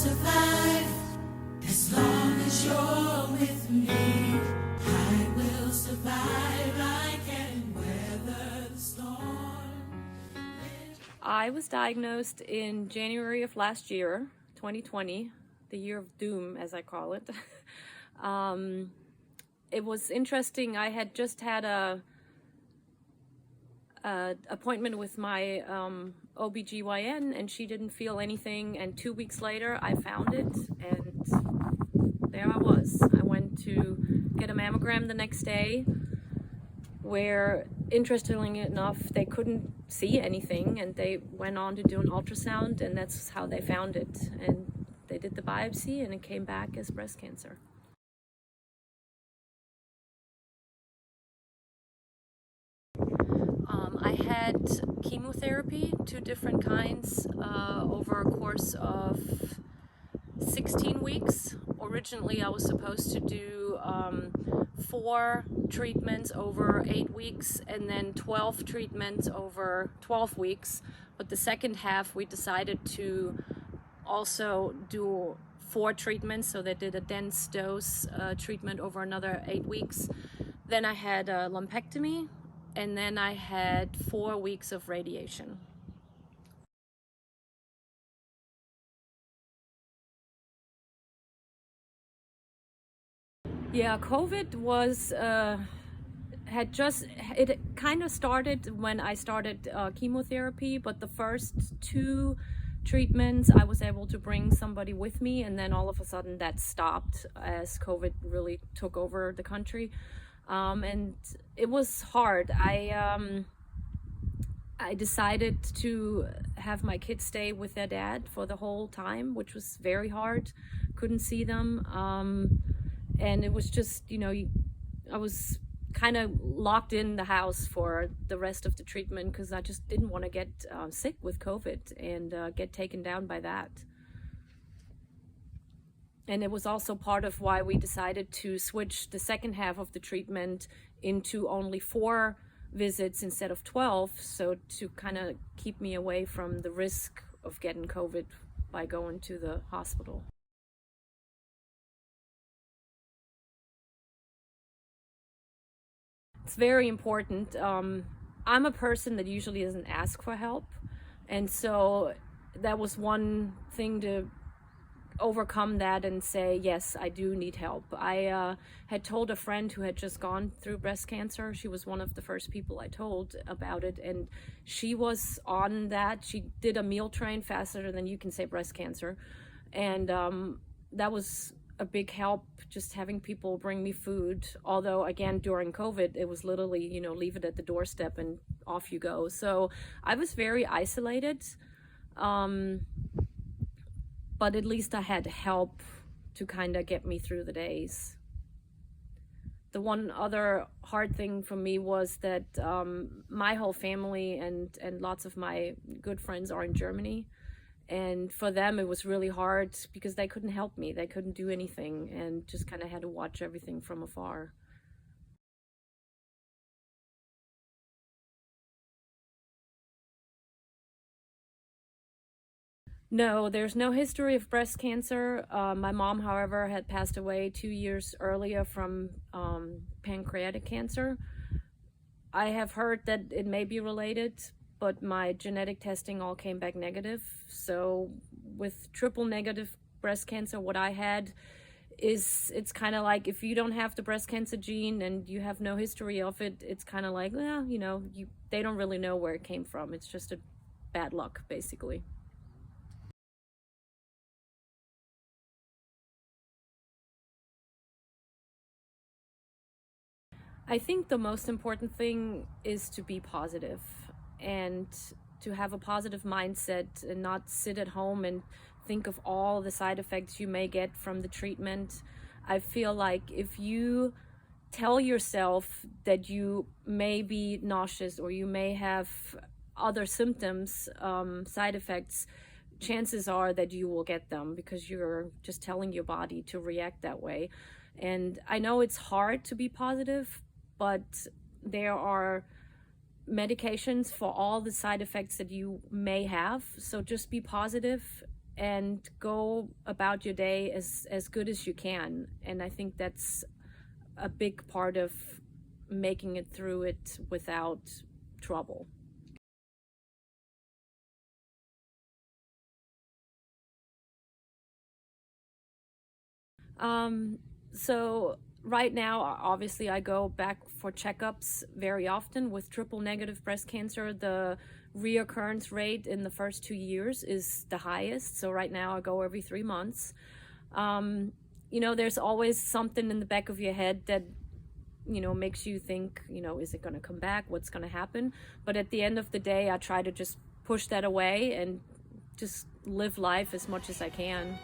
survive as long as you're with me. I will survive. I can weather the storm. I was diagnosed in January of last year, 2020, the year of doom, as I call it. It was interesting. I had just had a appointment with my OBGYN, and she didn't feel anything, and 2 weeks later I found it, and there I was. I went to get a mammogram the next day, where interestingly enough they couldn't see anything, and they went on to do an ultrasound, and that's how they found it, and they did the biopsy and it came back as breast cancer. I had chemotherapy, 2 different kinds, over a course of 16 weeks. Originally I was supposed to do 4 treatments over 8 weeks and then 12 treatments over 12 weeks. But the second half we decided to also do 4 treatments, so they did a dense dose treatment over another 8 weeks. Then I had a lumpectomy, and then I had 4 weeks of radiation. Yeah, COVID was it kind of started when I started chemotherapy, but the first 2 treatments I was able to bring somebody with me, and then all of a sudden that stopped as COVID really took over the country. And it was hard. I decided to have my kids stay with their dad for the whole time, which was very hard. Couldn't see them. And it was just, I was kind of locked in the house for the rest of the treatment because I just didn't want to get sick with COVID and get taken down by that. And it was also part of why we decided to switch the second half of the treatment into only 4 visits instead of 12, so to kind of keep me away from the risk of getting COVID by going to the hospital. It's very important. I'm a person that usually doesn't ask for help, and so that was one thing to overcome that and say, yes, I do need help. I had told a friend who had just gone through breast cancer. She was one of the first people I told about it, and she was on that. She did a meal train faster than you can say breast cancer, and that was a big help, just having people bring me food. Although again, during COVID, it was literally, leave it at the doorstep and off you go. So I was very isolated. But at least I had help to kind of get me through the days. The one other hard thing for me was that my whole family and lots of my good friends are in Germany. And for them, it was really hard because they couldn't help me. They couldn't do anything and just kind of had to watch everything from afar. No, there's no history of breast cancer. My mom, however, had passed away 2 years earlier from pancreatic cancer. I have heard that it may be related, but my genetic testing all came back negative. So with triple negative breast cancer, what I had is, it's kind of like if you don't have the breast cancer gene and you have no history of it, it's kind of like, well, they don't really know where it came from. It's just a bad luck, basically. I think the most important thing is to be positive and to have a positive mindset and not sit at home and think of all the side effects you may get from the treatment. I feel like if you tell yourself that you may be nauseous or you may have other symptoms, side effects, chances are that you will get them because you're just telling your body to react that way. And I know it's hard to be positive, but there are medications for all the side effects that you may have. So just be positive and go about your day as good as you can. And I think that's a big part of making it through it without trouble. So right now, obviously, I go back for checkups very often. With triple negative breast cancer, the reoccurrence rate in the first 2 years is the highest. So right now I go every 3 months. There's always something in the back of your head that, makes you think, is it going to come back? What's going to happen? But at the end of the day, I try to just push that away and just live life as much as I can.